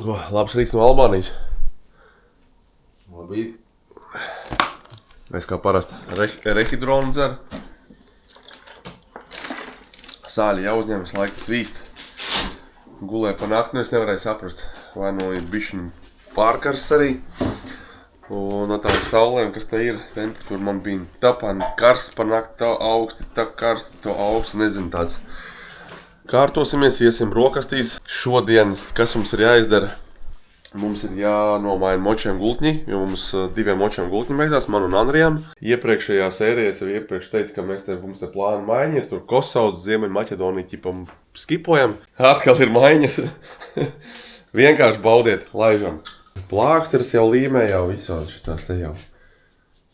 Labs rīts no Albānijas. Labi. Es kā parasti rehidronu dzeru. Sāļi jāuzņemas, laika svīst. Gulēju pa nakti, es nevarēju saprast. Vai nu ir bišķiņu pārkars arī. Un no tām saulēm, kas te ir, temperatūra man bija tapani karsts pa nakti, tā augsti, tā karsti, to augsti, nezinu tāds. Kārtosimies, iesim brokastīs. Šodien, kas mums ir jāizdara? Mums ir jānomaina močiem gultņi, jo mums 2 močiem gultņi beigās, man un Andrijam. Iepriekšējā sērijā es jau iepriekš teicu, ka mums te plāna maiņa ir. Tur Kosovas, Ziemeļmaķedonija ķipam skipojam. Atkal ir maiņas. Vienkārši baudiet, laižam. Plāksters jau līmē jau visādi šitās te jau.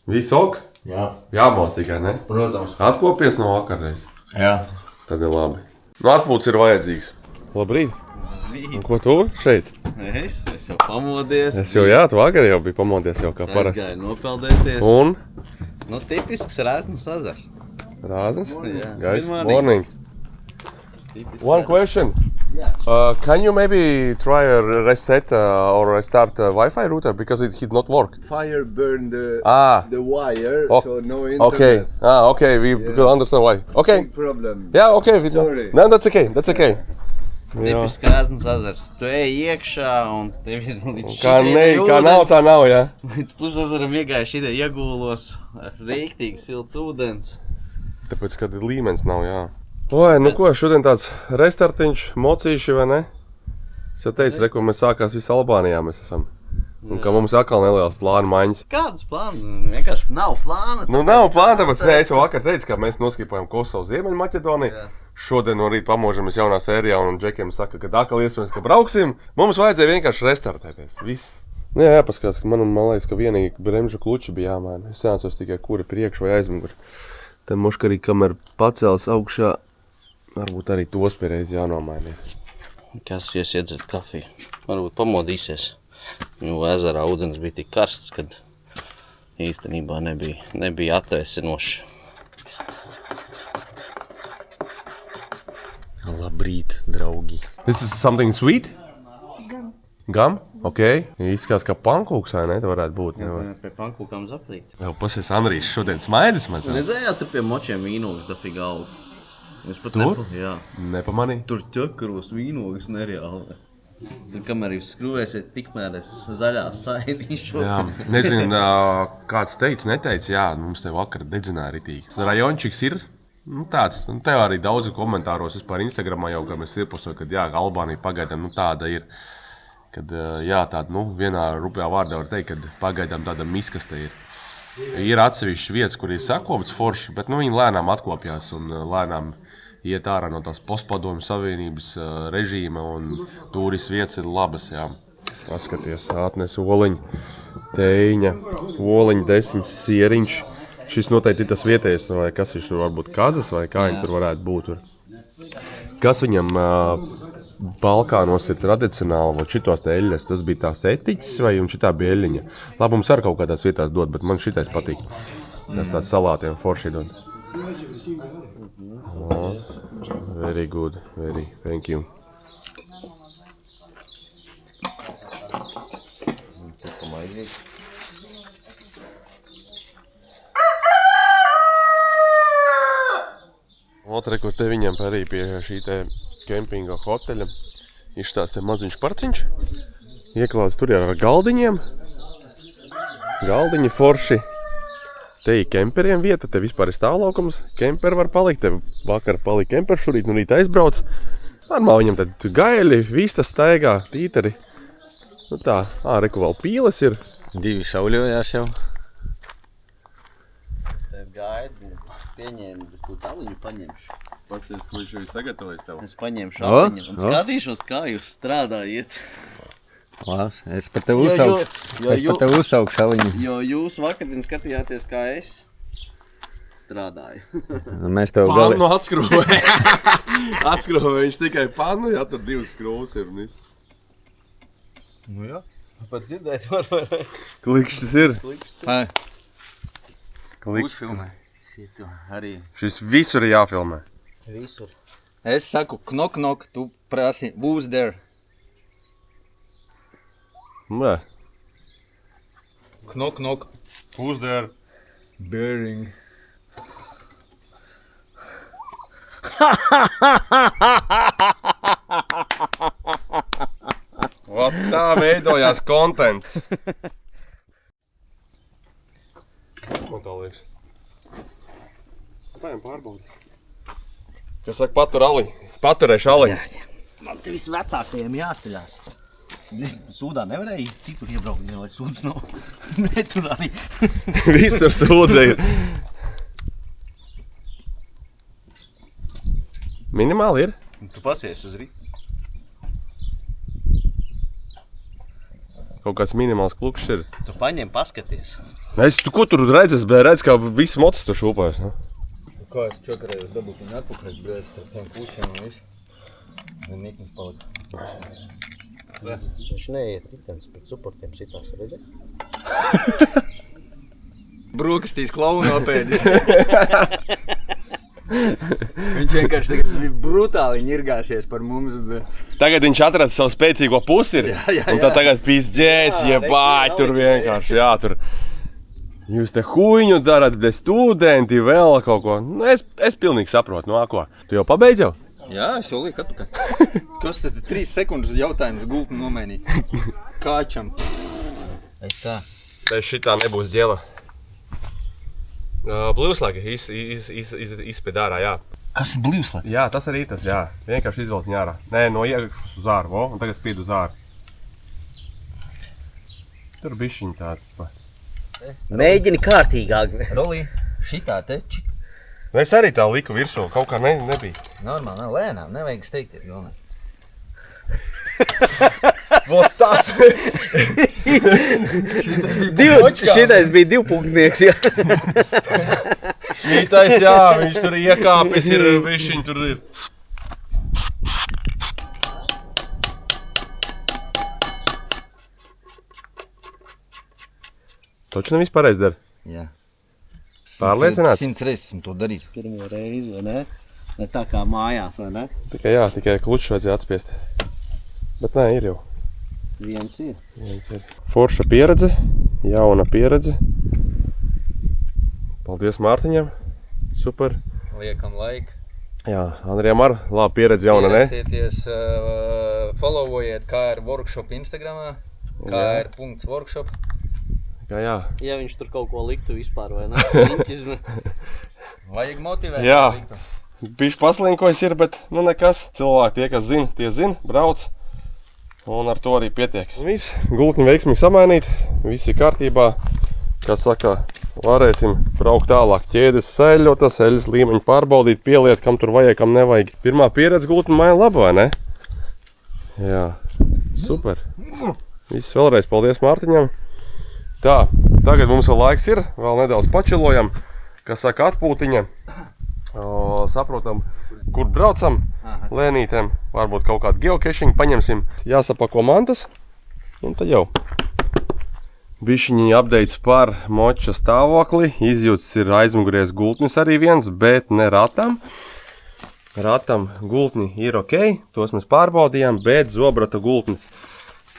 Viss ok? Jā. Jāmās tikai, ne? Protams. Atkopies no vakarreiz. Jā. Tad ir labi. Nu, atpūts ir vajadzīgs. Labrīt. Un ko tu šeit? Es jau pamodies. Es jau, jā, tu vakar jau biji pamodies jau kā parasti. Es gāju nopeldēties. Un? Nu, tipisks Rāznas ezers. Rāznas? Jā. Guys, Good morning. Tipisks One question. Yeah. Can you maybe try a reset or restart Wi-Fi router because it did not work? Fire burned the wire, Oh, so no internet. Okay. Okay, we could understand why. Okay. Big problem. Yeah, okay. Sorry. No, that's okay. That's okay. Jā. Tipisks Rāznas ezers. Tu ej iekšā un tev ir līdz Kā nav, tā nav, jā. Līdz pusezeram iegāja šitie iegūlos. Rīktīgi silts ūdens. Tāpēc, kad līmenis nav, jā. Oi, nu ko, šodien tāds restartiņš, mocīši, vai ne? Es jau teicu, ko mēs sākās visu Albānijā mēs esam. Un ka mums atkal nelielas plāna maiņas. Kādas plānas? Vienkārši nav plāna. Nu, nav plāna, tāpēc ne, es jau vakar teicu, ka mēs noskipojam Kosovu, Ziemeļmaķedoniju. Jā. Šodien no rīta pamožamies jaunā sērijā un Džekiem saka, ka atkal iespējams, ka brauksim. Mums vajadzēja vienkārši restartēties. Viss. Nu, jā, jāpaskatās, ka man liekas, ka vienīgi bremžu kluči bija jāmaina. Es jācos tikai kura priekš vai aizmugur. Tad moška arī, kamēr pacēls augšā, varbūt arī tos pierreiz jānomaina. Kas jūs iedzert kafiju? Varbūt pamodīsies. Jo ezerā ūdens bija tik karsts, kad īstenībā nebija atvēsinoši. Labrīt, draugi. This is something sweet? Gum? Ok. Izskās kā pankūks, vai ne? Tā varētu būt. Pie pankūkām zaplīt. Jau pasies Andrijs šodien smaidas man. Redzējāt, tu pie močiem vīnogas dafīgi auga. Es pat Tur? Jā. Nepamanīju. Tur ķekaros vīnogas nereāli. Tad, kamēr jūs skrūvēsiet, tikmēr es zaļās saidīšos. Jā, nezinu, kāds teica, neteica, jā, mums te vakar dedzināja ritīgi. Rajončiks ir tāds, tev arī daudzi komentāros vispār Instagramā jau, ka mēs iepostoju, ka jā, Albānija pagaidām tāda ir. Kad, jā, tāda, vienā rupjā vārdā var teikt, ka pagaidām tāda miskaste ir. Ir atsevišķas vietas, kur ir sakopts forši, bet viņi lēnām atkopjās un lēnām iet ārā no tās postpadomju savienības režīma un turis vietas ir labas, jā. Paskaties, atnes oliņu, teiņa, oliņu, 10 sieriņš. Šis noteikti ir tas vietējais, vai kas viņš tur var būt kazas, vai kā viņi tur varētu būt. Kas viņam Balkānos ir tradicionāli, vai šitos te eļļas, tas bija tās etiķis, vai un šitā bija eļļiņa? Labi, mums ar kaut kādās vietās dod, bet man šitais patīk. Tas tāds salātiem forši dod. Very good, thank you. Otra, ko te viņam arī pie šī te kempinga hoteļa ir šitās te maziņš parciņš. Ieklāts tur jau ar galdiņiem. Galdiņi forši. Te ir kemperiem vieta, te vispār ir stāvlaukums. Kemperi var palikt, te vakar palika kemperi, šorīt nu rīt aizbrauc. Normāli viņam tad gaļi, vistas staigā, tīteri. Nu tā, reku vēl pīles ir. 2 sauļojās jau. Tev gaidi, pieņēmi, es tu taliņu paņemšu. Pasies, ko viņš jau ir sagatavojis tev. Es paņemšu aliņu un skatīšos, kā jūs strādājiet. Labs, es par tevi uzsaukšu aliņu. Jo jūs vakardien skatījāties, kā es strādāju. Mēs tev Pannu atskrūvēja. Atskrūvēja viņš tikai pannu, jā, tad 2 skrūvas ir. Nu jā, pat dzirdēt var. Klikšķis ir. Uzfilmē. Šito arī Šis visur ir jāfilmē. visur. Es saku knock knock, tu prasi who's there? Nē. Knock, knock. Who's there? Bearing. Vat tā veidojās kontents. Man tā liekas. Pājām pārbaudi. Kas saka, patur ali. Paturēšu ali. Man te visvecākajiem jāceļās. Sūdā nevarēja citur iebraukt, lai sūds nav. Nē, tur arī. Visur sūda ir. Minimāli ir. Tu pasies uz rītu. Kaut kāds minimāls klukšs ir. Tu paņem, paskaties. Tu ko tur redzi? Es redzu, kā visi mocis tur šūpājas. Ne? Kā es čakarēju dabūt un atpakaļ brēdz starp tiem pušiem un visu. Un niknis palika. Viņš neiet ritens pēc suportiem sitās, redzi? Brokastīs klauna apēdis. Viņš vienkārši tagad brutāli ņirgāsies par mums. Tagad viņš atrada savu spēcīgo pusi ir. Un tad tagad pīsģēts, jebāj, tur vienkārši, jā, tur. Jūs te huiņu darat, bet studenti vēl kaut ko. Nu, es pilnīgi saprotu, no ko. Tu jau pabeidz jau? Jā, es jau lieku atpakaļ. Kas tas 3 sekundes jautājums gultni nomainīt? Kāčam? Es tā. Es šitā nebūs ģela. Blīvslēgi izspēd ārā, jā. Kas ir blīvslēgi? Jā, tas arī tas, jā. Vienkārši izvelc viņu ārā. Nē, no iekšas uz āru, vo, un tagad spīd uz āru. Tur bišķiņ tāda. Mēģini kārtīgāk. Rolī, šitā te čik. Es arī tā liku virsū, kaut kā nebija. Normāli, lēnām, nevajag steigties galvenā. Vot tas! Šitais bija divpunktnieks, jā. Šitais, jā, viņš tur iekāpis ir, bišķiņ tur ir. Taču nevis pareizi dara. Jā. Pārliecināts? 100 reizes esmu to darījis. Pirmo reizi, vai ne? Ne tā kā mājās, vai ne? Tikai kluču vajadzēja atspiest. Bet nē, ir jau. Viens ir. Forša pieredze, jauna pieredze. Paldies Mārtiņam. Super. Liekam laiku. Jā, Andrijam ar laba pieredze jauna, ne? Ierakstieties, followojiet KR Workshop Instagramā. KR.workshop. Jā. Ja viņš tur kaut ko liktu vispār, vai ne? Riņķis, Vajag motivēt. Jā. Bišķi paslinkojas ir, bet nu nekas. Cilvēki tie, kas zina, tie zina, brauc. Un ar to arī pietiek. Viss, gultni veiksmīgi samainīt, viss ir kārtībā. Kā saka, varēsim braukt tālāk ķēdes seļotas, eļas līmeņu pārbaudīt, pieliet, kam tur vajag, kam nevajag. Pirmā pieredze gultni maina labu, vai ne? Jā, super. Viss vēlreiz paldies Mārtiņam. Tā, tagad mums vēl laiks ir, vēl nedaudz pačilojam, kas saka atpūtiņa. Saprotam, kur braucam, lēnītēm, varbūt kaut kādu geocachiņu paņemsim. Jāsapako mantas, un tad jau. Bišķiņi updates par moča stāvokli, izjūtas ir aizmuguries gultnis arī viens, bet ne ratam. Ratam gultni ir ok, tos mēs pārbaudījām, bet zobrata gultnis.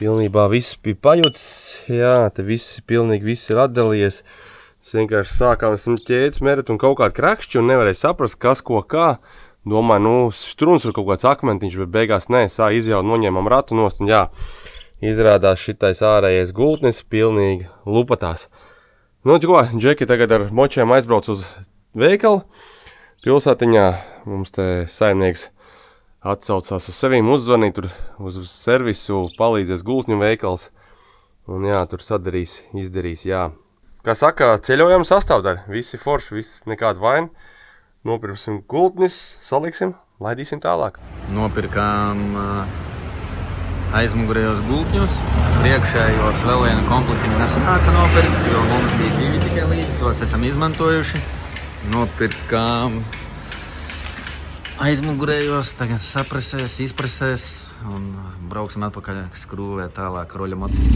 Pilnībā viss bija pajūts, jā, te pilnīgi viss ir atdalījies. Es vienkārši sākām ķēdes mērīt un kaut kādu krakšķi un nevarēju saprast, kas ko kā. Domāju, struns ir kaut kāds akmentiņš, bet beigās nē, izjaut, noņēmām ratu nost un jā, izrādās šitais ārējais gultnis pilnīgi lupatās. Nu, ko, Džeki tagad ar močiem aizbrauc uz veikalu. Pilsētiņā mums te saimnieks atsaucās uz sevīm, uzzvanīt tur uz servisu, palīdzēs gultņu veikals. Un jā, tur sadarīs, izdarīs, jā. Kā saka, ceļojam sastāvdaļa, visi forši, viss nekāda vaina. Nopirksim gultnis, saliksim, laidīsim tālāk. Nopirkām aizmugurējos gultņus, priekšējos vēl vienu komplektiņu nesanāca nopirkt, jo mums bija 2 tikai līdzi, tos esam izmantojuši. Nopirkām aizmugurējos, tagad sapresēs, izpresēs un brauksim atpakaļ skrūvē tālāk roļa mocī.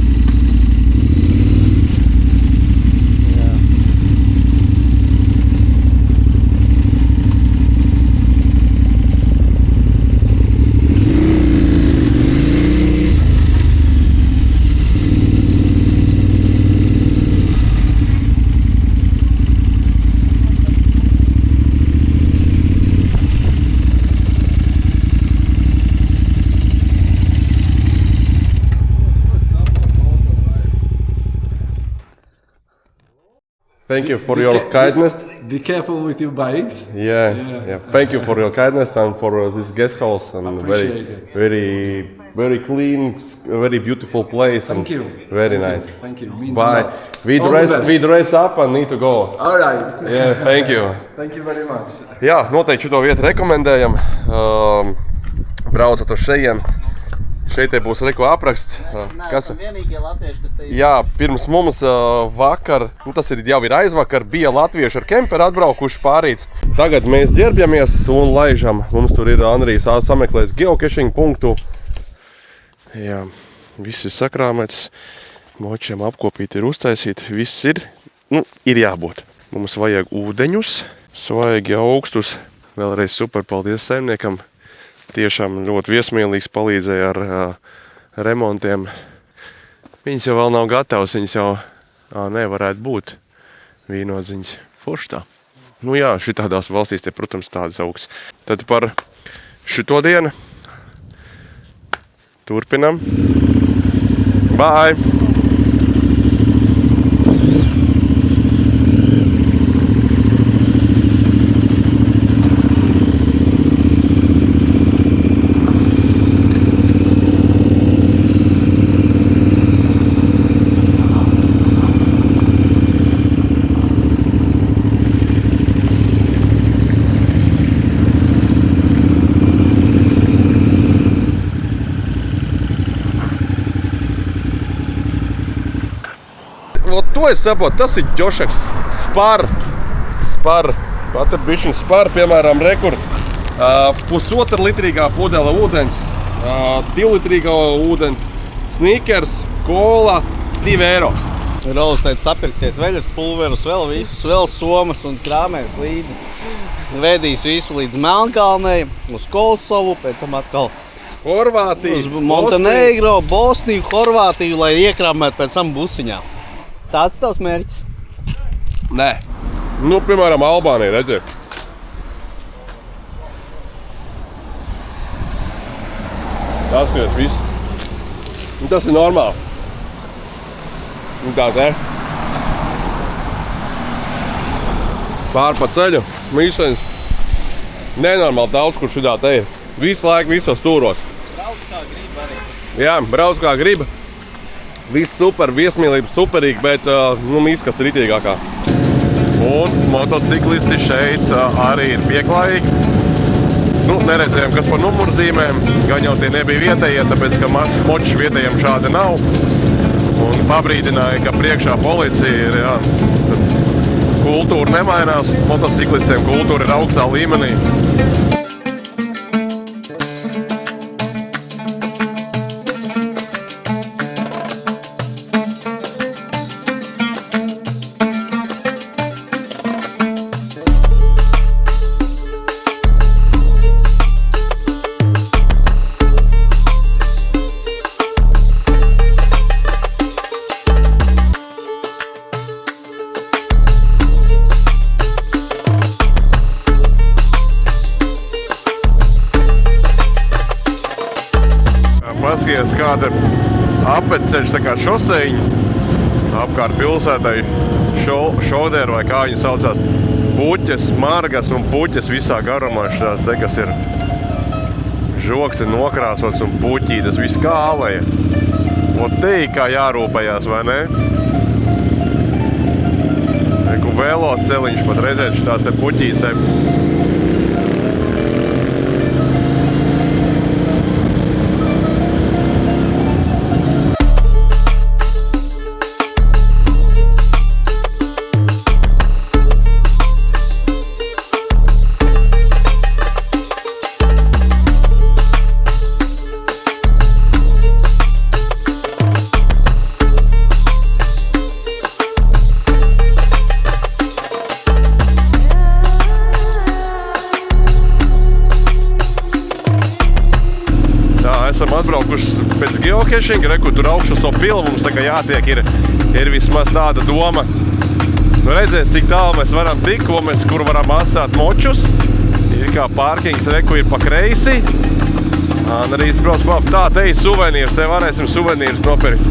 Thank you for your kindness. Be careful with your bikes. Yeah. Thank you for your kindness and for this guest house and Appreciate it. very clean, very beautiful place. Thank you. Very nice. Thank you. Means Bye. a lot. We dress up and need to go. All right. Yeah, thank you. Thank you very much. Jā, noteikti šo vietu rekomendējam. Braucat uz šejien. Šeit te būs reko apraksts. Kas? Vienīgie latvieši, kas te Jā, pirms mums vakar, tas jau ir aizvakar, bija latvieši ar kemperi atbraukuši pārīts. Tagad mēs ģērbjamies un laižam. Mums tur ir Andrijs sameklējis geocaching punktu. Jā, viss ir sakrāmēts. Močiem apkopīti ir uztaisīti. Viss ir, ir jābūt. Mums vajag ūdeņus, svaigi augstus. Vēlreiz super paldies saimniekam. Tiešām ļoti viesmīlīgs, palīdzēja ar remontiem. Viņas jau vēl nav gatavas, viņas jau nevarētu būt vīnodziņas forštā. Jā, šitādās valstīs tie, protams, tādas augsts. Tad par šito dienu turpinam. Bye! To es saprotu, tas ir ģošaks spar. Pat ar bišķiņu spar, piemēram, rekord. 1,5 litrīgā pudele ūdens, 2 litrīgā ūdens, sneakers, kola, 2 eiro. Rolas teica sapirksies veļas pulverus, vēl visus, vēl somas un krāmēs līdzi. Vedīs visu līdz Melnkalnei, uz Kosovu, pēc tam atkal Horvātiju, uz Montenegro, Bosniju, Horvātiju, lai iekrāmētu pēc tam busiņā. Tāds tavs mērķis? Nē. Piemēram, Albānija, redziet. Tas, kas viss. Tas ir normāli. Tā te. Pār pa ceļu, mīsenis. Nenormāli daudz, kur šitā te ir. Visu laiku, visos stūros. Brauc kā grib arī. Jā, brauc kā grib. Viss super, viesmīlība superīga, bet mīskas ritīgākā. Un motociklisti šeit arī ir pieklājīgi. Neredzējām, kas par numurzīmēm. Gan jau tie nebija vietējie, tāpēc, ka močs vietējiem šādi nav. Un pabrīdināja, ka priekšā policija ir, jā. Kultūra nemainās, motociklistiem kultūra ir augstā līmenī. Paskaties, kāda apveceļš, tā kā šosejiņa apkārt pilsētai, šoderu vai kā viņi saucās, puķes, margas un puķes visā garumā šitās te, kas ir žoks ir nokrāsots un puķītas, viss kā aleja. Un te kā jārūpējās, vai ne? Eku velo celiņš pat redzēt šitās te puķīsēm. Esam atbraukuši pēc geocaching, kur tur augšas to pilu mums tā kā jātiek, ir vismaz tāda doma. Redzēs, cik tālu mēs varam tikt, kur varam atstāt močus. Ir kā pārkings, kur ir pa kreisi. Arī brauc tā, te ir suvenīrs, te varēsim suvenīrus nopirkt.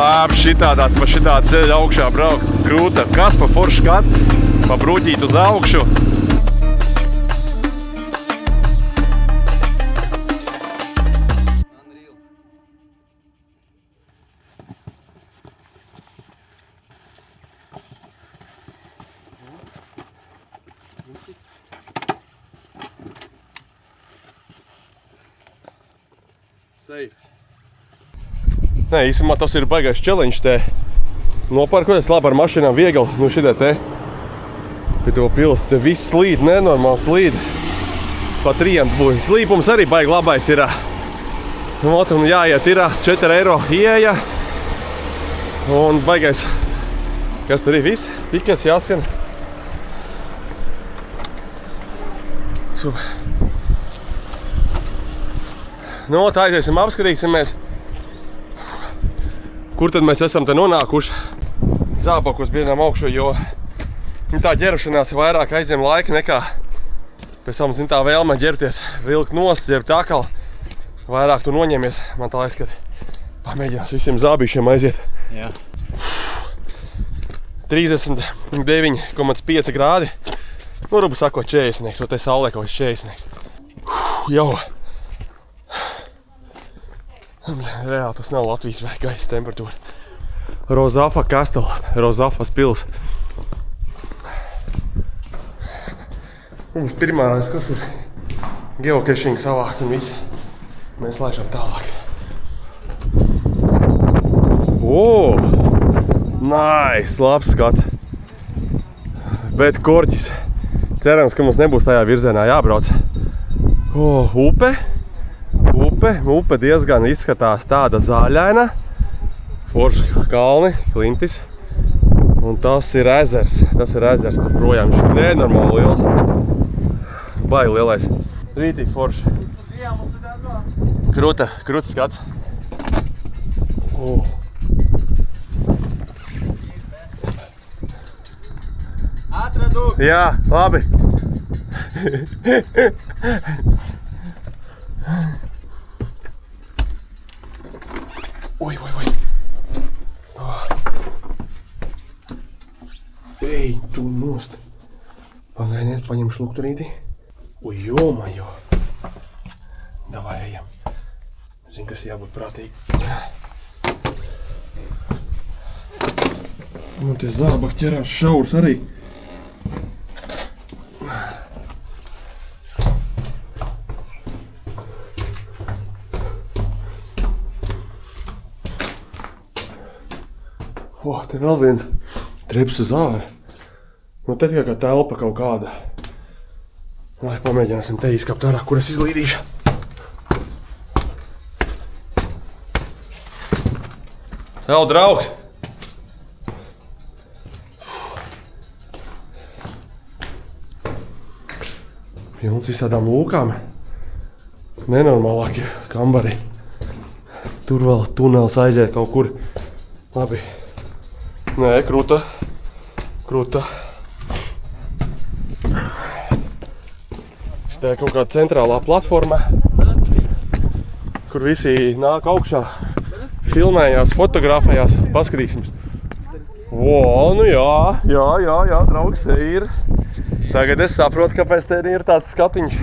Labi, šitādā ceļa augšā braukt. Krūta. Kas pa foršu skatu? Pa bruģīt uz augšu. Nē, īstenībā tas ir baigais challenge te. Nopārkoties labi ar mašīnām viegli, nu šitie te. Pie to pils, te viss slīd, nenormāli slīd. Pa 3 būs. Slīpums arī baigi labais ir. Un jāiet ir 4 eiro ieeja. Un baigais, kas tur ir viss, tikets jāskan. Super. Nu, tā aiziesim apskatīsimies. Kur tad mēs esam te nonākuši? Zābakos biedrām augšu, jo tā ģerušanās vairāk aizņem laika nekā pēc tam tā vēlme ģerties, vilkt nost, ģert akal. Vairāk tu noņemies. Man tā liekas, ka pamēģinās visiem zābīšiem aiziet. Jā. 39,5 grādi. Nu, rubu sakot 40, vai te saulē kaut 40. Jau. Reāli tas nav Latvijas vai gaisa temperatūra. Rozafa kastela, Rozafas pils. Mums pirmā reize, kas ir geocaching savākt un visi. Mēs laižam tālāk. O! Nice! Labs skats. Bet korķis. Cerams, ka mums nebūs tajā virzienā jābrauc. O, upe. Upe diezgan izskatās tāda zaļaina. Forši kalni, klintis. Un tas ir ezers. Tur projām viņš ir nenormāli liels. Baigi lielais. Rītīgi forši. Kruta skats. Atradu! Jā, labi. Oi. Ej, tu nost. Pagaidiet, paņemšu lukturīti. Oi, jomajo. Davai, ejam. Zinu, kas jābūt prātīgi. Nu, tie zābaki ķerās šaurs arī. Te vēl viens trips uz āru. Nu, te tikai kā telpa kaut kāda. Lai pamēģināsim te izkapt ārā, kur es izlīdīšu. Jau, draugs! Pilns visādām lūkām. Nenormālākie kambari. Tur vēl tunels aiziet kaut kur. Labi. Nē, kruta. Šitā ir kaut kāda centrālā platforma, kur visi nāk augšā, filmējās, fotografējās, paskatīsimies. O, nu jā, draugs, te ir. Tagad es saprotu, kāpēc te ir tāds skatiņš.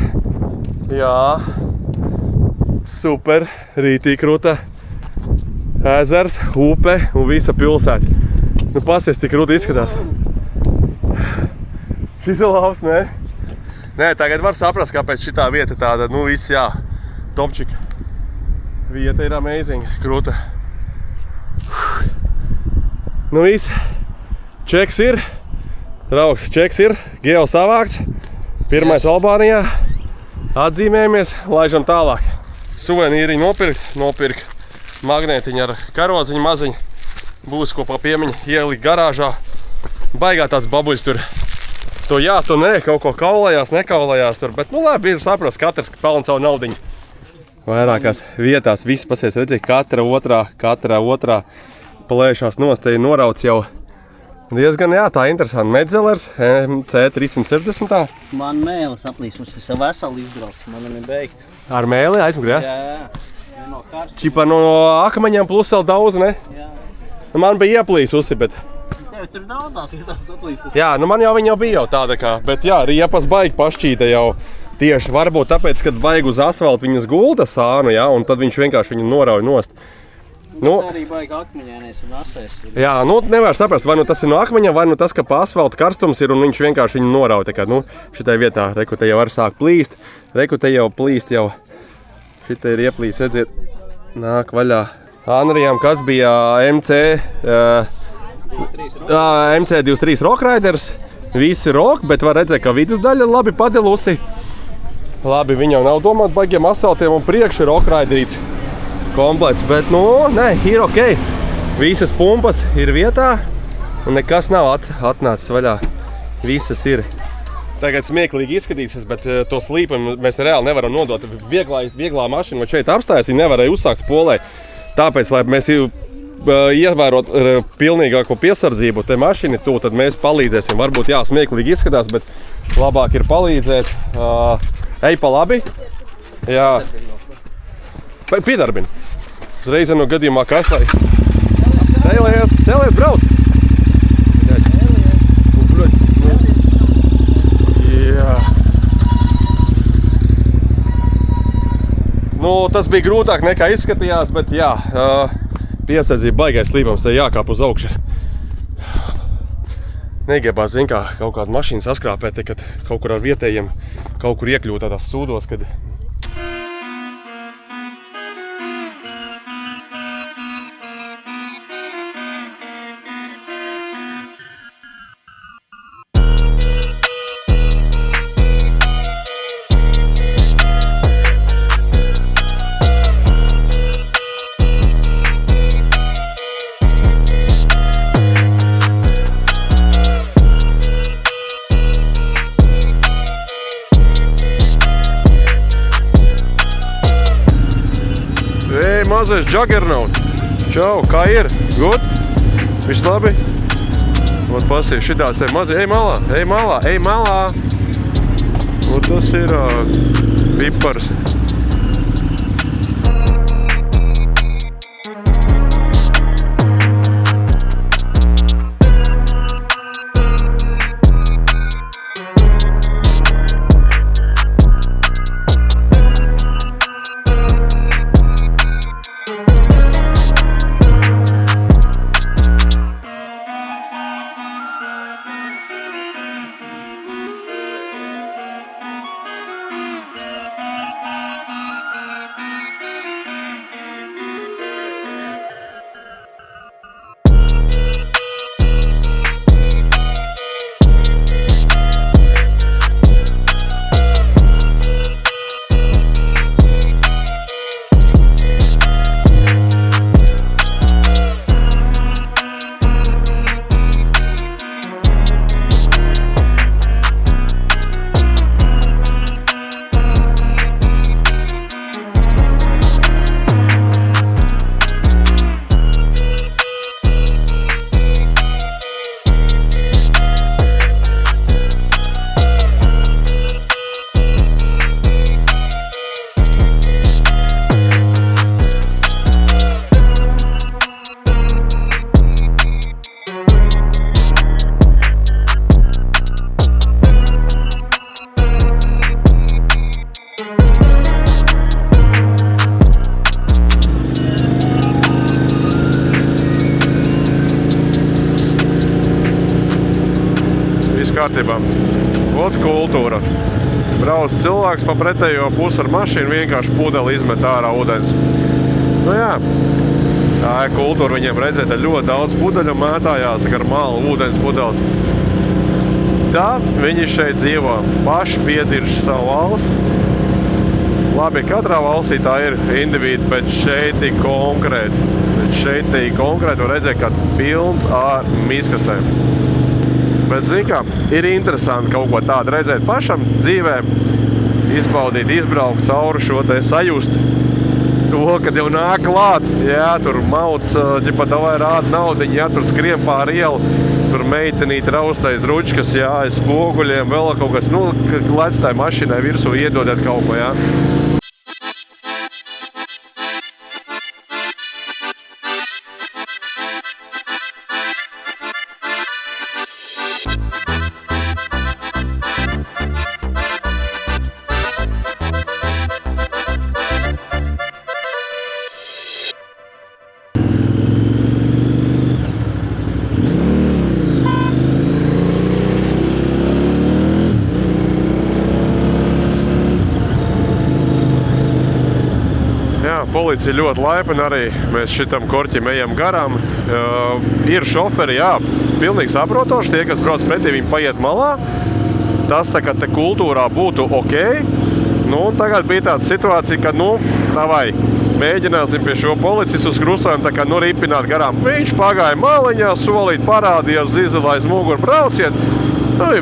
Jā, super, rītī kruta. Ezers, upe un visa pilsēta. Nu, pasies, cik krūti izskatās. Šis ir labs, ne? Nē, tagad var saprast, kāpēc šitā vieta tāda, nu viss, jā, topčika. Vieta ir amazing, krūta. Nu viss, čeks ir, draugs, čeks ir, geo savākts. Pirmais Albānijā, atzīmējamies, laižam tālāk. Suvenīri nopirkt magnētiņu ar karodziņu maziņu. Būs ko pa piemiņu ielikt garāžā. Baigā tāds babuļs tur. To jā, to nē, kaut ko kaulējās, nekaulējās tur. Bet nu labi, ir saprast, katrs pelna savu naudiņu. Vairākās vietās viss pasies redzēja, katra otrā plēšās nost, te ir norauts jau diezgan, jā, tā interesanti. Medzelers, MC360. Man mēlis aplīsusi, es veseli izbraucu, man ir beigt. Ar mēli aizmugri, jā? Jā. No karsta. Čipa no akmeņiem plus vēl daudz, ne? Jā. Nu, man bija ieplīsusi, bet... Tur daudzās vietās saplīstas. Jā, nu man jau viņa bija jau tāda kā, bet jā, riepas baigi pašķīta jau tieši varbūt tāpēc, kad baigi uz asfaltu viņas gulda sānu, jā, un tad viņš vienkārši viņu norauj nost. Nu, Tā arī baigi akmeņainies un asēs. jā, nu nevar saprast, vai nu tas ir no akmeņa, vai nu tas, ka pa asfaltu karstums ir un viņš vienkārši viņu norauj. Tā kā, nu, šitai vietā, reku te jau var sāk plīst, reku te jau plīst jau, šitai ir ieplīst, redziet, nāk vaļā. Anrijam, kas bija MC23 Rock Riders, visi rock, bet var redzēt, ka vidusdaļa ir labi padilusi. Labi, viņam nav domāt baigiem asfaltiem un priekš ir Rock Riderīts komplekts, bet nu, nē, ir ok. Visas pumpas ir vietā un nekas nav atnācis vaļā. Visas ir. Tagad smieklīgi izskatīsies, bet to slīpumu mēs reāli nevaram nodot. Vieglā mašīna, vai šeit apstājas, viņa nevarēja uzsākt spolē. Tāpēc, lai mēs ievērot pilnīgāko piesardzību te mašīni tu, tad mēs palīdzēsim. Varbūt jā, smieklīgi izskatās, bet labāk ir palīdzēt. Ej pa labi. Jā. Piedarbini. Reize no gadījumā kas lai. Cēlies, brauc. Jā. Nu, tas bija grūtāk nekā izskatījās, bet jā, piesardzība baigais slīpums, te jākāp uz augšu. Negribās, zin kā, kaut kādu mašīnu saskrāpēt, kad kaut kur ar vietējiem kaut kur iekļūt tādās sūdos, kad... Mazais Juggernaut. Čau, kā ir? Good? Viss labi? Ot pasīk, šitās te mazi. Ej malā. Ot tas ir vipars. Kārtībā. Ot kultūra. Brauc cilvēks pa pretējo pusi ar mašīnu, vienkārši pudeli izmet ārā ūdens. Nu jā, tā ir kultūra, viņiem redzēt, ļoti daudz pudeļu mētājās gar malu ūdens pudeles. Tā viņi šeit dzīvo, paši piedirž savu valsti. Labi, katrā valstī tā ir indivīdi, bet šeit ir konkrēti. Var redzēt, ka pilns ar miskastēm. Bet, zin kā, ir interesanti kaut ko tādu redzēt pašam dzīvē, izbaudīt, izbraukt cauri šo te sajust. To, kad jau nāk klāt, jā, tur mauc, ģipa davai rāda naudiņu, jā, tur skrien pār ielu, tur meitenīt raustais ručkas, jā, aiz spoguļiem, vēl kaut kas, nu, lec tai mašīnai virsū iedodiet kaut ko, jā. policija ļoti laipna arī. Mēs šitam korķim ejam garām. Ir šoferi, jā, pilnīgi saprotoši. Tie, kas brauc pretī, viņi paiet malā. Tas tā kā te kultūrā būtu ok. Nu, tagad bija tāda situācija, ka, davai, mēģināsim pie šo policijas uz krustojuma tā kā, ripināt garām. Viņš pagāja maliņā, solīt parādījās, zizela aiz muguru brauciet.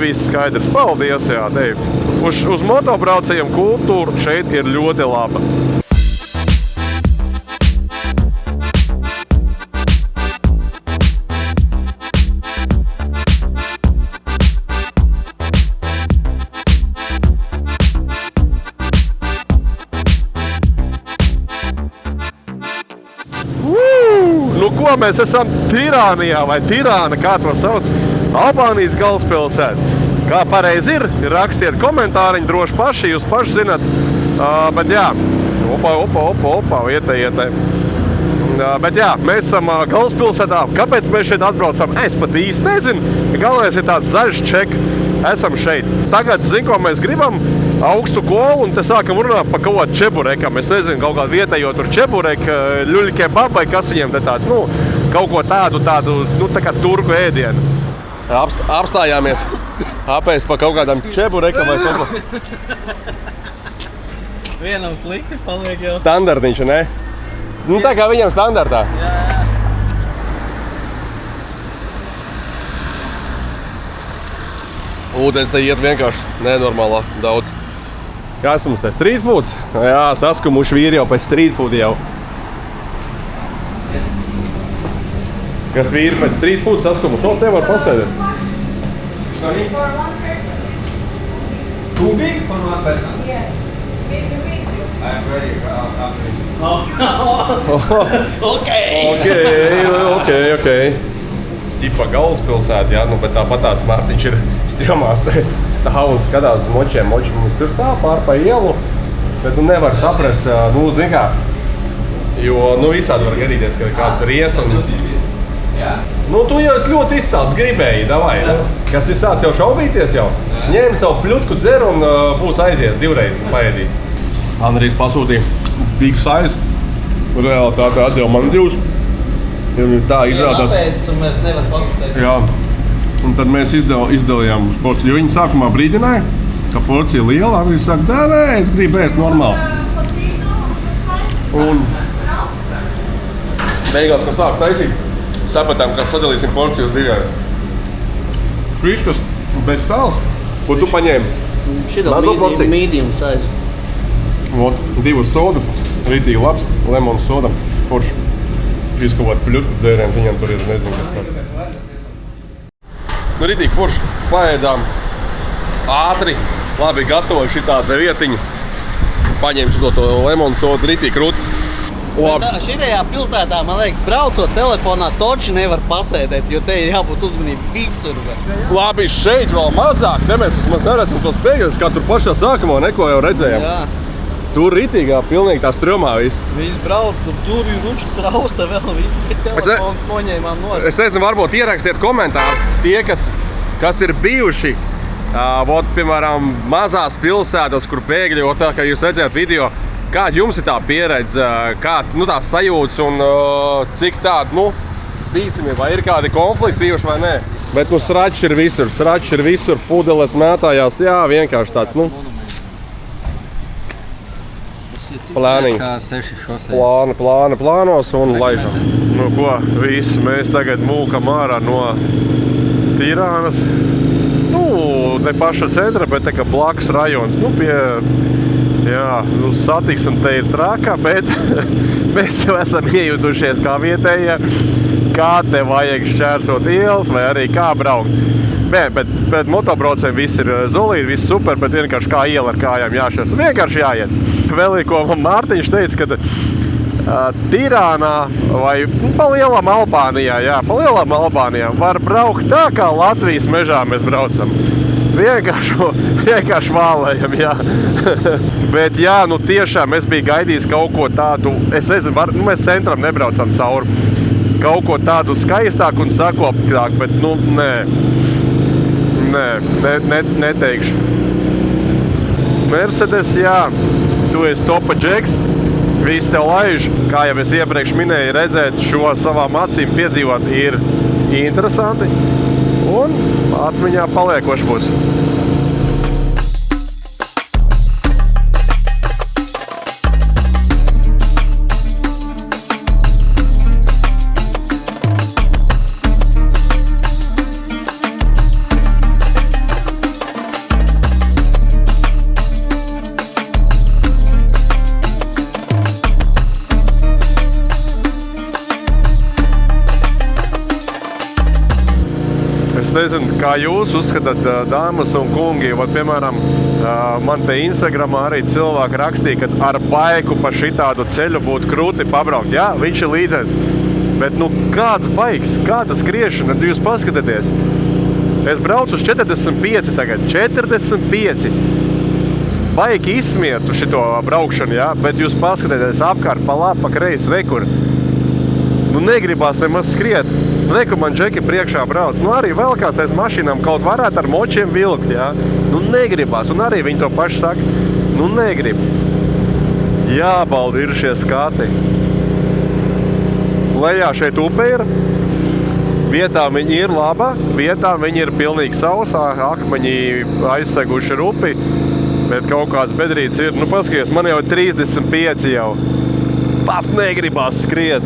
Viss skaidrs. Paldies, jā, tev. Uz motobraucējiem kultūra šeit ir ļoti laba. Nu, ko mēs esam Tirānijā vai Tirāna, kā to sauc? Albānijas galvaspilsēta. Kā pareizi ir, rakstiet komentāriņu, droši paši, jūs paši zināt. Bet jā, opa, ietē. Bet jā, mēs esam galvaspilsētā. Kāpēc mēs šeit atbraucam? Es pat īsti nezinu. Galvenais ir tāds zaļš ček. Esam šeit. Tagad, ko mēs gribam? Augstu kolu un te sākam runāt par kaut kādu čeburekam. Es nezinu, kaut kādu vietējo tur čebureka, ļuļķie babai, kas viņiem te tāds, kaut ko tādu, tā kā turku ēdienu. Apstājāmies, apēst pa kaut kādam čeburekam vai kaut ko. Vienam slikti paliek jau. Standartiņš, ne? Tā kā viņam standartā. Jā. Ūdens te iet vienkārši nenormālā daudz. Kas mums te street foods? Jā, saskumuši vīri jau pēc street food jau. Kas vīri pēc street food saskumuši? Te var pasēdēt. Sorry? For one person. Too big for one person? Yes. Big. I'm very hungry. Ok. Ķipa galvaspilsēta, jā, bet tāpatās Mārtiņš ir stjomās stāv un skatās uz močiem. Moči mums tur stāv pār pa ielu, bet nevar saprast, zin kā, jo, visādi var gadīties, ka kāds tur ies un... Tu jau esi ļoti izsācis, gribēji, davai, Kas ir sāc jau šaubīties jau? Ņēmi savu pļutku dzeru un būs aizies divreiz paēdīs. Andrijs pasūtīja big size, realitāte atdeva man divus. Tā izrādās. Apēdis un mēs nevar pakustēt. Jā, un tad mēs izdalījām uz porciju, jo viņi sākumā brīdināja, ka porcija liela, viņi saka, nē, es gribu ēst normāli. Un beigās, kad sāk taisīt, sapratām, ka sadalīsim porciju uz diviem. Friškas bez sāls, ko tu paņēmi? Mazo porciju? Medium size. Divas sodas, rītīgi labs, lemons soda, forši. Šīs kaut kāds pļutku dzēriens, viņam tur ir, nezinu, kas tāds. Rītīgi forši, paēdām, ātri, labi gatavoju šitāda vietiņa. Paņēmu šito to lemonu sodu, rītīgi krūti. Šitajā pilsētā, man liekas, braucot telefonā, toči nevar pasēdēt, jo te ir jābūt uzmanību visur. Labi, šeit vēl mazāk, mēs vismaz neredzam tos bēgļus, kā tur pašā sākumā neko jau redzējām. Jā. Tur ritīgā, pilnīgi tā stromā viss. Viss brauc, un durvju ručkas rausta vēl viss, bet telefons noņēmām nost. Es nezinu, varbūt ierakstiet komentārus tie, kas ir bijuši, piemēram, mazās pilsētas, kur bēgļi, tā kā jūs redzējāt video, kāda jums ir tā pieredze, kāda tās sajūtas un cik tāda, bīstami, vai ir kādi konflikti bijuši vai nē. Bet, sračs ir visur, pudeles mētājās, jā, vienkārši tāds, plānos un laižam. Visi mēs tagad mūkam ārā no Tirānas. Ne paša centra, bet tā kā blakus rajons. Satiksme te ir traka, bet mēs jau esam iejutušies kā vietējie, kā te vajag šķērsot ielas vai arī kā braukt. Bet motobraucējiem viss ir zolīti, viss super, bet vienkārši kā iela ar kājām jāšķērso. Vienkārši jāiet. Vēl ko Mārtiņš teica, ka Tirānā vai pa lielam Albānijā var braukt tā, kā Latvijas mežā mēs braucam. Vienkārši vālējam, jā. Bet jā, tiešām es biju gaidījis kaut ko tādu, es nezinu, mēs centram nebraucam cauri. Kaut ko tādu skaistāku un sakoptāku, bet neteikšu. Mercedes, jā, tu esi topa džeks. Viss tev laiž, kā jau es iepriekš minēju, redzēt šo savām acīm piedzīvot ir interesanti un atmiņā paliekoši būs. Es nezinu, kā jūs uzskatāt, dāmas un kungi, vai, piemēram, man te Instagramā arī cilvēki rakstīja, ka ar baiku pa šitādu ceļu būtu krūti pabraukt. Jā, viņš ir līdzens, bet nu kāds baiks, kāda skriešana, jūs paskatieties. Es braucu uz 45 tagad, 45. Baigi izsmietu šito braukšanu, jā, bet jūs paskatieties apkārt pa labi, pa kreisi, rekur. Nu negribās nemaz skriet. Reku man džeki priekšā brauc. Nu arī velkās aiz mašīnām kaut varētu ar močiem vilkt, jā. Nu negribās. Un arī viņi to paši saka. Nu negrib. Jābauda ir šie skati. Lejā šeit upe ir. Vietām viņi ir laba. Vietām viņi ir pilnīgi sausā. Akmeņi aizseguši ar upi. Bet kaut kāds bedrīts ir. Nu paskaties, man jau 35 jau. Pat negribās skriet.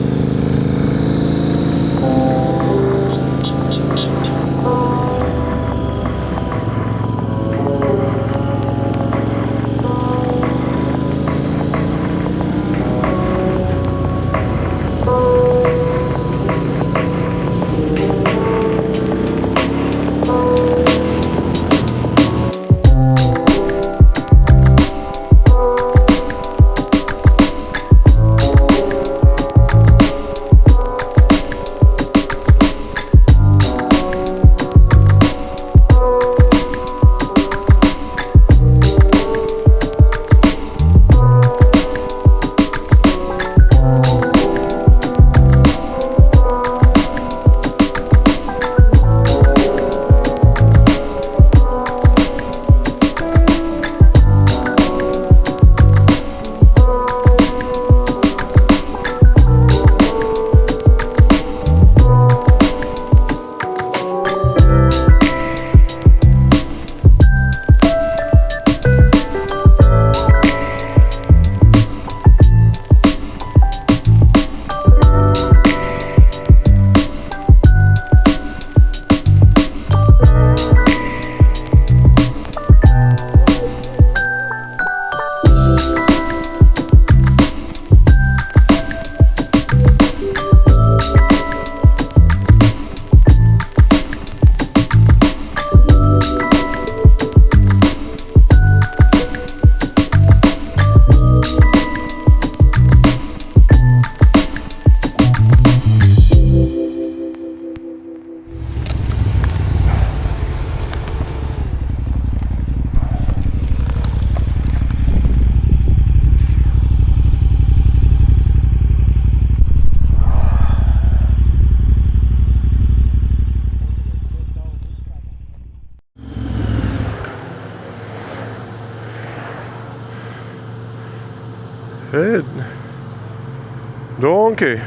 Donkey.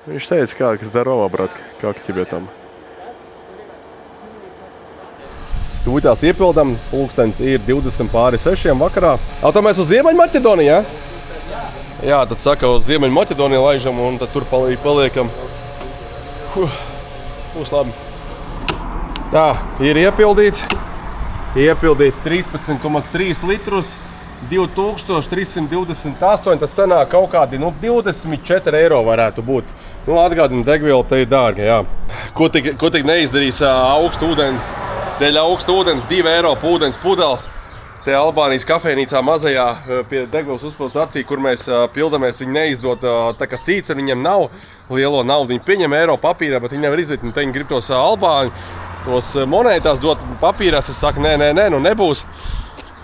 Viņš teica, kā, kas darova, brat, kā тебе там. Tūtās iepildam, pulkstens ir 5:20 vakarā. Tā mēs uz Ziemeļmaķedoniju, jā? Jā, tad saka, uz Ziemeļmaķedoniju laižam un tad tur paliekam. Būs labi. Tā, ir iepildīts. Iepildīt 13,3 litrus, 2328, tas sanāk kaut kādi 24 eiro varētu būt. Atgādina, degviela te ir dārga, jā. Ko tik neizdarīs augstu ūdeni? Dēļ augstu ūdeni 2 eiro ūdens pudeli. Te Albānijas kafejnīcā mazajā pie degvielas uzpildes acī, kur mēs pildamies, viņi neizdod, tā kā sīts ar viņiem nav, lielo naudu viņi pieņem eiro papīrā, bet viņi nevar izdot, un te viņi grib tos albāņu, tos monētās dot papīrās, es saku, nē, nu nebūs.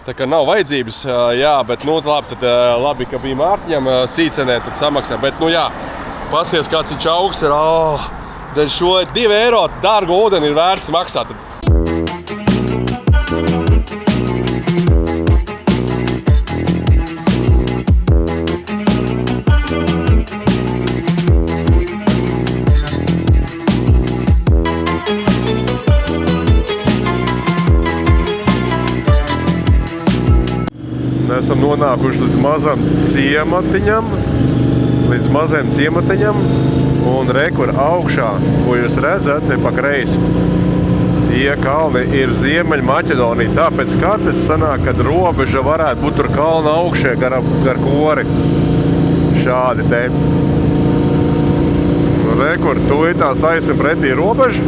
Tā kā nav vajadzības, jā, bet nu, labi, ka bija Mārtiņam sīcenē, tad samaksā. Bet, nu jā, pasies, kāds viņš augsts ir. Dēļ šo 2 eiro dārgu ūdeni ir vērts maksāt. Mēs esam nonākuši līdz mazam ciematiņam, un re, kur augšā, ko jūs redzat, te pa kreisi, tie kalni ir Ziemeļmaķedonija. Tāpēc kartes sanāk, kad robeža varētu būt tur kalna augšie gar kori. Šādi te. Re, kur tuitās taisim pretī robeža,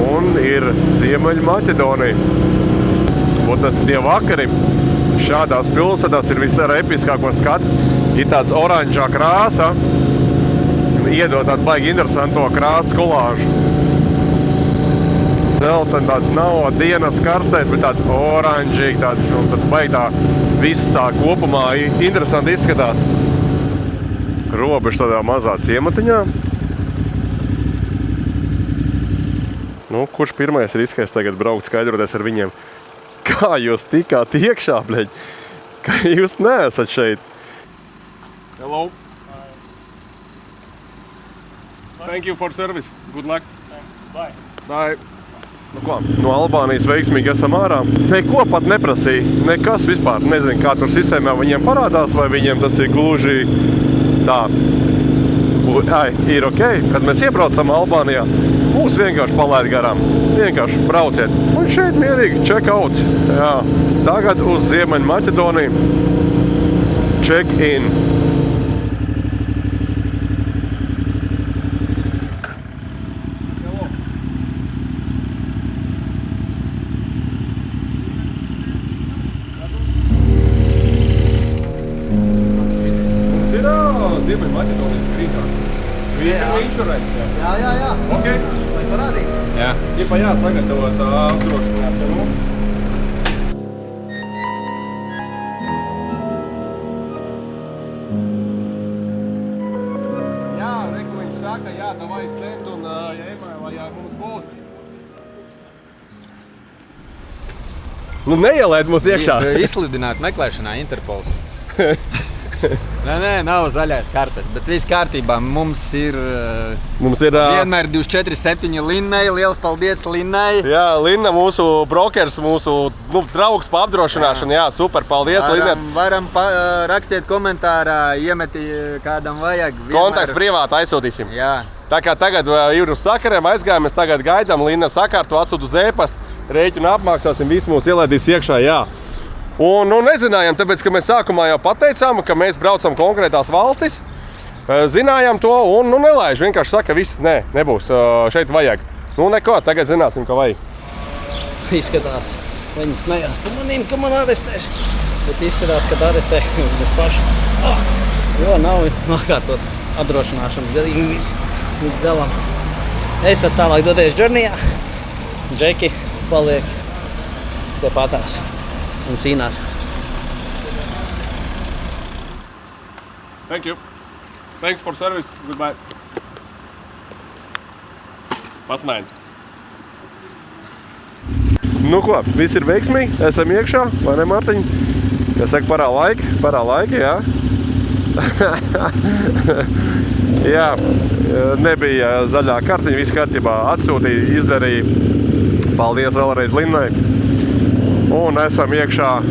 un ir Ziemeļmaķedonija. Un tas tie vakari šādās pilsētās ir visai episkāko skatu. Ir tāds oranžā krāsa, iedod tādu baigi interesanto krāsu kolāžu. Dzelten tāds nav dienas karstais, bet tāds oranžīgi, tāds, un tad baigi tā viss tā kopumā interesanti izskatās. Robeža tādā mazā ciematiņā. Nu, kurš pirmais riskēs tagad braukt skaidroties ar viņiem? Kā jūs tikāt iekšā, bļeģi? Ka jūs neesat šeit? Hello. Thank you for service. Good luck. Bye. Bye. Nu ko, no Albānijas veiksmīgi esam ārā. Neko pat neprasīja. Nekas vispār. Nezinu, kā tur sistēmā viņiem parādās, vai viņiem tas ir gluži tā. Ir ok, kad mēs iebraucam Albānijā, mūs vienkārši palaid garām. Vienkārši brauciet. Un šeit mierīgi check out. Jā. Tagad uz Ziemeļmaķedoniju. Check in. Ziemeļmaķedonijas grīkās. Insurance, jā. Jā. Ok. Vai parādīt? Jā. Ķipa jāsagatavot apdrošināšanu. Jā, reku viņš saka, jā, davai send un e-mailā mums būs. Nu neielēd mūs iekšā. Izsludināt meklēšanā Interpols. Nē, nav zaļais kartes, bet viss kārtībā. Mums ir vienmēr 24/7 Linnai. Liels paldies Linnai. Jā, Linna, mūsu brokers, mūsu draugs pa apdrošināšanu. Jā, super, paldies, Linna. Varam rakstiet komentārā, iemeti kādam vajag. Kontakts privāti aizsūtīsim. Jā. Tā kā tagad ir uz sakariem aizgājām, mēs tagad gaidām. Linna sakārto atsūtu uz e-pastu, rēķinu apmaksāsim, visu mūs ielaidīs iekšā, jā. Un nezinājām, tāpēc, ka mēs sākumā jau pateicām, ka mēs braucam konkrētās valstis. Zinājām to un nelaiž. Vienkārši saka, viss, nebūs, šeit vajag. Nu neko, tagad zināsim, ka vajag. Izskatās, viņi smējās pa manīm, ka man arestēs. Bet izskatās, ka arestē viņas pašas. Jo nav nokārtots apdrošināšanas gadījums līdz galam. Es varu tālāk doties džurnijā. Džeki paliek te patās. Un cīnās. Thank you. Thanks for service. Goodbye. Pasmaini. Nu ko, viss ir veiksmīgi. Esam iekšā, vai ne, Mārtiņ? Kā saka, parā laiki, jā. Jā, nebija zaļā kartiņa, viss kārtībā atsūtīja, izdarīja. Paldies vēlreiz Linnai. Un esam iekšā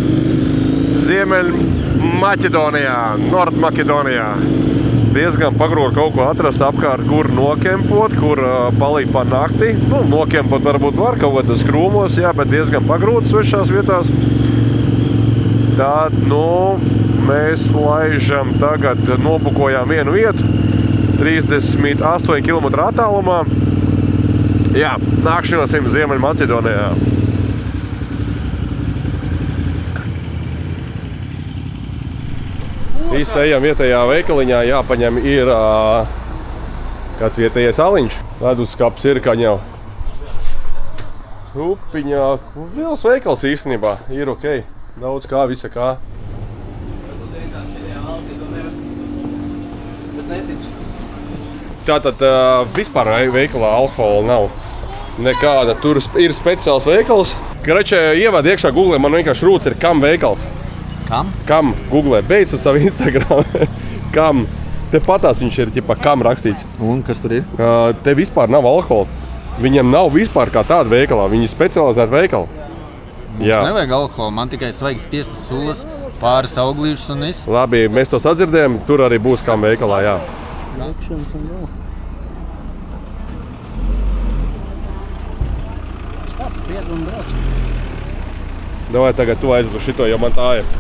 Ziemeļmaķedonijā, Nordmaķedonijā. Diezgan pagrūti kaut ko atrast apkārt, kur nokempot, kur palikt pa nakti. Nu, nokempot varbūt var kaut kādos krūmos, jā, bet diezgan pagrūti svešās vietās. Tad, mēs laižam tagad, nobukojām vienu vietu, 38 km attālumā. Jā, nākšanosim Ziemeļmaķedonijā. Visi ejam vietējā veikaliņā, jāpaņem ir kāds vietējais aliņš. Leduskapis ir kaņau. Upiņā. Liels veikals īstenībā. Ir ok. Daudz kā, visa kā. Tātad vispār veikalā alkohola nav. Nekāda. Tur ir speciāls veikals. Kračē ievad iekšā Google, man vienkārši rūts ir kam veikals. Kam? Kam? Google, beidz uz savu Instagram. Kam? Te patās viņš ir, ķipa, kam rakstīts. Un kas tur ir? Te vispār nav alkohola. Viņam nav vispār kā tāda veikalā. Viņi ir specializēti veikali. Mums nevajag alkoholu, man tikai svaigas spiestas sulas, pāris auglīšus un viss. Labi, mēs to sadzirdējam. Tur arī būs kam veikalā, jā. Starts pied un brauc. Davai tagad tu aizvedu šito, jo man tā ir.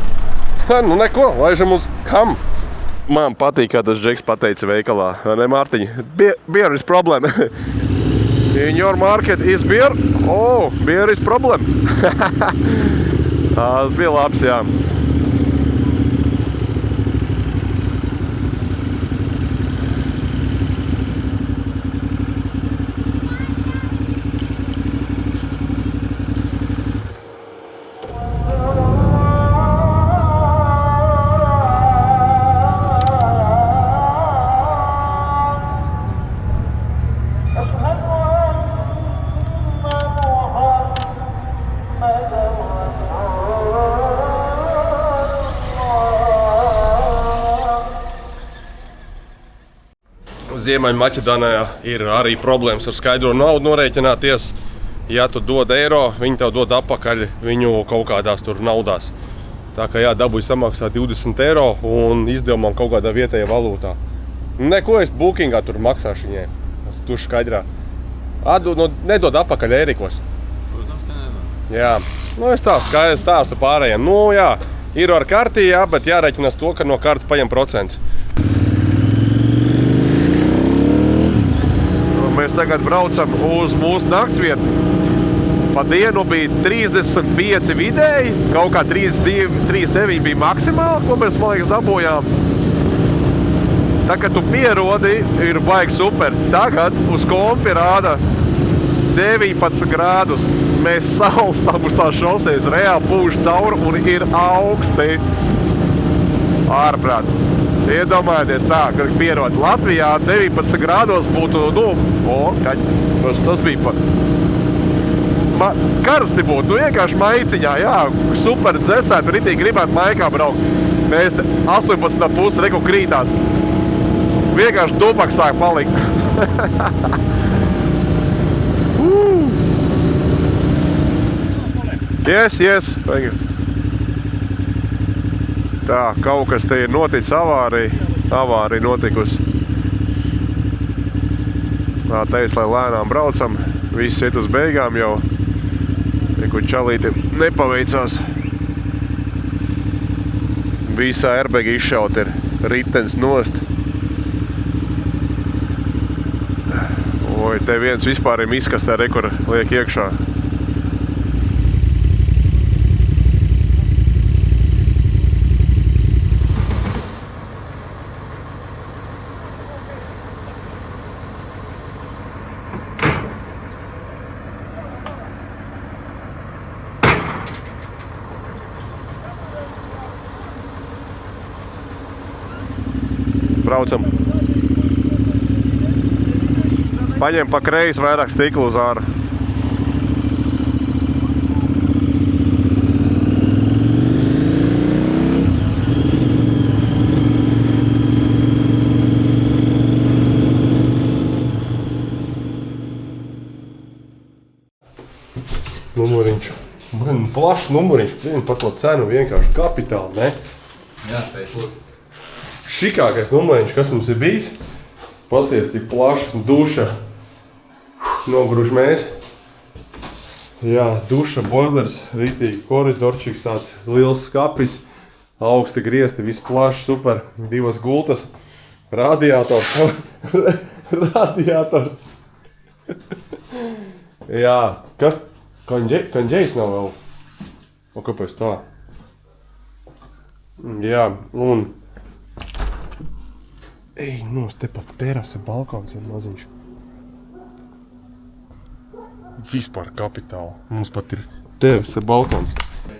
Nu neko, laižam uz kam. Man patīk, kā tas Džeks pateica veikalā. Ne, Mārtiņ? Beer is problem. In your market is beer? Oh, beer is problem. Tas bija labs, jā. Ziemeļmaķedonijā ir arī problēmas ar skaidro naudu norēķināties. Ja tu dod eiro, viņi tev dod atpakaļ viņu kaut kādās tur naudās. Tā kā jā, dabūju samaksāt 20 eiro un izdevumam kaut kādā vietējā valūtā. Neko es bookingā tur maksāšu viņai. Es tur skaidrā. Nedod atpakaļ ērikos. Protams, ka nedod. Jā. Nu, es tā skaidrs stāstu pārējiem. Nu, jā, ir ar kartī, jā, bet jārēķinās to, ka no kartes paņem procents. Mēs tagad braucam uz mūsu naktsvietu. Pa dienu bija 35 vidēji, kaut kā 39 bija maksimāli, ko mēs, man liekas, dabūjām. Tā, kad tu pierodi, ir baigi super. Tagad uz kompi rāda 19 grādus. Mēs salstam uz tās šosejas, reāli pūš cauri un ir augsti. Ārprāts. Iedomājieties tā, kad pierod Latvijā 19 grādos būtu, tas bija pat. Karsti būtu, vienkārši maiciņā, jā, super dzesēt, ritīgi gribētu maikā braukt. Mēs 18,5 reku krītās. Vienkārši dubak sāk palikt. Yes. Tā, kaut kas te ir noticis avārija notikusi. Tā teica, lai lēnām braucam, viss iet uz beigām jau. Neko čalīti nepaveicās. Visā airbagi izšaut ir ritens nost. Oi, te viens vispār ir izkastē, kur liek iekšā. Braucam. Paņem pa kreisi vairāk stiklu uz āru. Numuriņš. Plašs numuriņš. Par to cenu vienkārši kapitāli, ne? Jā, spēc lūdzu. Šikākais numuriņš, kas mums ir bijis. Pasies, cik plaša duša. Nogruž mēs. Jā, duša, boilers, ritīgi koridorčiks, tāds liels skapis. Augsti griezti, viss plašs, super. 2 gultas. Radiators. Radiators. Jā, kas? Kaņģējs nav vēl. O, kāpēc tā? Jā, un... Ej, te pat terasa balkons ir maziņš. Vispār kapitāli. Mums pat ir tevis balkons.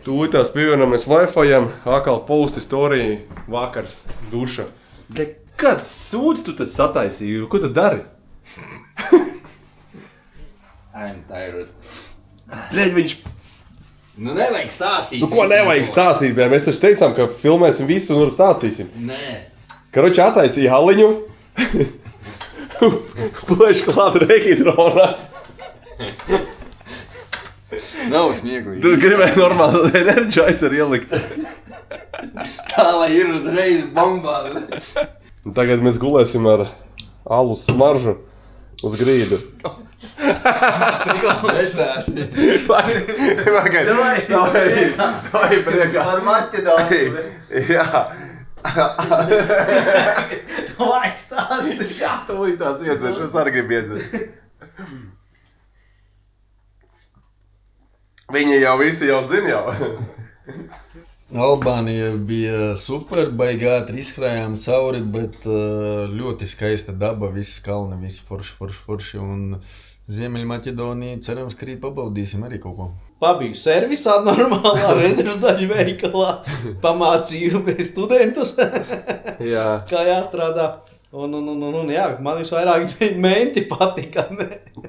Tūlītās pievienojamies Wi-Fi-am, atkal posti storija, vakar duša. Kāds sūdz tu tad sataisīji? Ko tu dari? I'm tired. Bļeļ, viņš... Nu, nevajag stāstīt. Nu, ko nevajag stāstīt, bet mēs taču teicām, ka filmēsim visu un stāstīsim. Nē. Karoči attaisīja haliņu. Plēš klāt rehidronā. Nav smieklīgi. Tu gribēji normāli Energizer ielikt. Tā, lai ir uzreiz bombā. Un tagad mēs gulēsim ar alus smaržu uz grīdu. Es neesmu. Vai priekā. Ar Maķedoniju. Jā. Vai stāsti? Jā, tūlīt tās iedzeršu, es arī gribu iedzert. Viņi jau visi jau zina jau. Albānija bija super, baigi ātri izkrājām cauri, bet ļoti skaista daba, visas kalni, visi forši. Un Ziemeļmaķedonija, cerams, ka rīt pabaudīsim arī kaut ko. Pabiju servisā normālā rezervdaļu veikalā, pamācīju studentus, kā jāstrādā. Un jā, man visvairāk menti patika.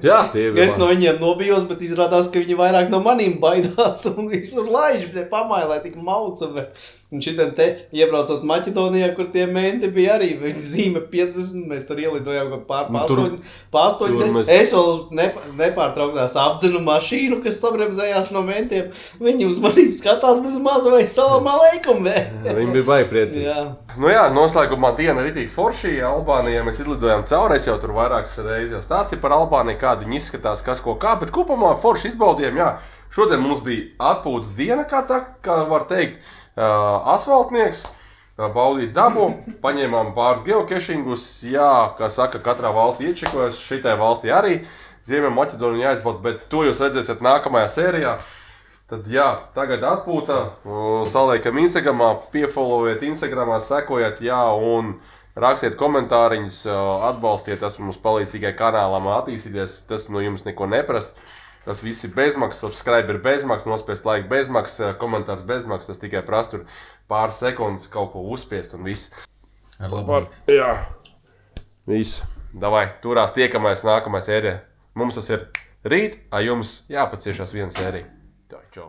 Jā, tie Es no viņiem nobijos, bet izrādās, ka viņi vairāk no manīm baidās un visur laiž, pamāja, lai tik mauca. Un šitien te, iebraucot Maķedonijā, kur tie menti bija arī, viņi zīme 50, mēs tur ielidojām pār 8. Es vēl nepārtrauktās apdzinu mašīnu, kas sabremzējās no mentiem. Viņi uz manīm skatās bez maza vai salam aleikum, Viņi bija baigi priecīgi. Jā. Nu jā, noslēgumā diena ritīgi forši. Albānijā mēs izlidojām cauri, es jau tur vairākas reizes jau stāstīju par Albāniju, kādi viņi izskatās, kas ko kā, bet kopumā forši izbaudījām, jā. Šodien mums bija atpūtas diena, kā var teikt, asfaltnieks, baudīt dabu, paņēmām pāris geokešingus, jā, kā saka, katrā valstī iečekojas, šitai valstī arī, Ziemeļmaķedonija jāizbauda, bet to jūs redzēsiet nākamajā sērijā. Tad jā, tagad atpūta, saliekam Instagramā, piefollowiet Instagramā, sekojiet, jā, un rakstiet komentāriņus, atbalstiet, tas mums palīdz tikai kanālam attīstīties, tas no jums neko neprast. Tas viss ir bezmaksas, subscribe ir bezmaksas, nospiest laiku bezmaksas, komentārs bezmaksas, tas tikai prasa tur pāris sekundes kaut ko uzspiest un viss. Ar labāk. Jā, viss. Davai, turās tiekamies nākamajā sērijā. Mums tas ir rīt, a jums jāpaciešās viena sērija. Tā, čau.